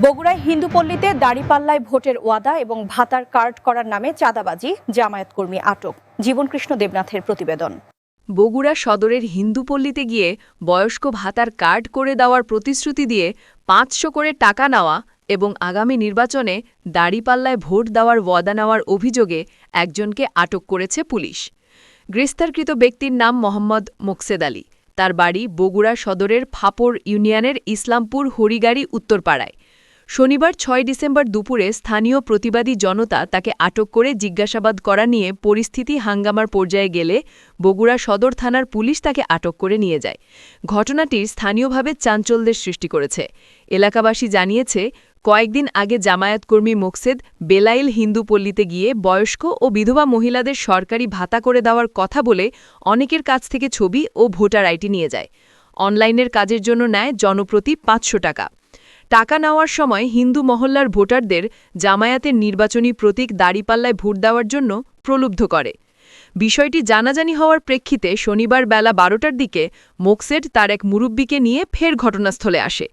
বগুড়ায় হিন্দুপল্লীতে দাঁড়িপাল্লায় ভোটের ওয়াদা এবং ভাতার কার্ড করার নামে চাঁদাবাজি, জামায়াত কর্মী আটক। জীবনকৃষ্ণ দেবনাথের প্রতিবেদন। বগুড়া সদরের হিন্দুপল্লীতে গিয়ে বয়স্ক ভাতার কার্ড করে দেওয়ার প্রতিশ্রুতি দিয়ে ৫০০ করে টাকা নেওয়া এবং আগামী নির্বাচনে দাঁড়িপাল্লায় ভোট দেওয়ার ওয়াদা নেওয়ার অভিযোগে একজনকে আটক করেছে পুলিশ। গ্রেপ্তারকৃত ব্যক্তির নাম মোহাম্মদ মোকসেদ আলী। তার বাড়ি বগুড়া সদরের ফাপড় ইউনিয়নের ইসলামপুর হরিগাড়ি উত্তরপাড়ায়। শনিবার ৬ ডিসেম্বর দুপুরে স্থানীয় প্রতিবাদী জনতা তাকে আটক করে জিজ্ঞাসাবাদ করা নিয়ে পরিস্থিতি হাঙ্গামার পর্যায়ে গেলে বগুড়া সদর থানার পুলিশ তাকে আটক করে নিয়ে যায়। ঘটনাটির স্থানীয়ভাবে চাঞ্চল্যের সৃষ্টি করেছে। এলাকাবাসী জানিয়েছে, কয়েকদিন আগে জামায়াত কর্মী মোকসেদ বেলাইল হিন্দুপল্লীতে গিয়ে বয়স্ক ও বিধবা মহিলাদের সরকারি ভাতা করে দেওয়ার কথা বলে অনেকের কাছ থেকে ছবি ও ভোটার আইডি নিয়ে যায়। অনলাইনের কাজের জন্য নেয় জনপ্রতি ৫০০ টাকা। টাকা নেওয়ার সময় হিন্দু মহল্লার ভোটারদের জামায়াতের নির্বাচনী প্রতীক দাঁড়িপাল্লায় ভোট দেওয়ার জন্য প্রলুব্ধ করে। বিষয়টি জানাজানি হওয়ার প্রেক্ষিতে শনিবার বেলা ১২টার দিকে মোকসেদ তার এক মুরব্বিকে নিয়ে ফের ঘটনাস্থলে আসে।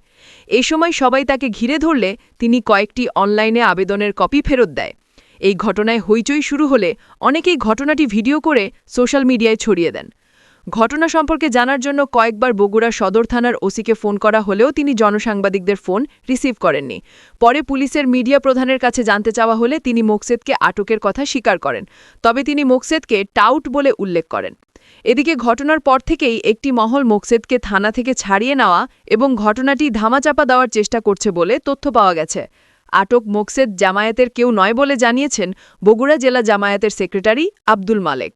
এ সময় সবাই তাকে ঘিরে ধরলে তিনি কয়েকটি অনলাইনে আবেদনের কপি ফেরত দেয়। এই ঘটনায় হইচই শুরু হলে অনেকেই ঘটনাটি ভিডিও করে সোশ্যাল মিডিয়ায় ছড়িয়ে দেন। ঘটনা সম্পর্কে জানার জন্য কয়েকবার বগুড়া সদর থানার ওসিকে ফোন করা হলেও তিনি জনসাংবাদিকদের ফোন রিসিভ করেননি। পরে পুলিশের মিডিয়া প্রধানের কাছে জানতে চাওয়া হলে তিনি মোকসেদকে আটকের কথা স্বীকার করেন, তবে তিনি মোকসেদকে টাউট বলে উল্লেখ করেন। এদিকে ঘটনার পর থেকেই একটি মহল মোকসেদকে থানা থেকে ছাড়িয়ে নেওয়া এবং ঘটনাটি ধামাচাপা দেওয়ার চেষ্টা করছে বলে তথ্য পাওয়া গেছে। আটক মোকসেদ জামায়াতের কেউ নয় বলে জানিয়েছেন বগুড়া জেলা জামায়াতের সেক্রেটারি আব্দুল মালেক।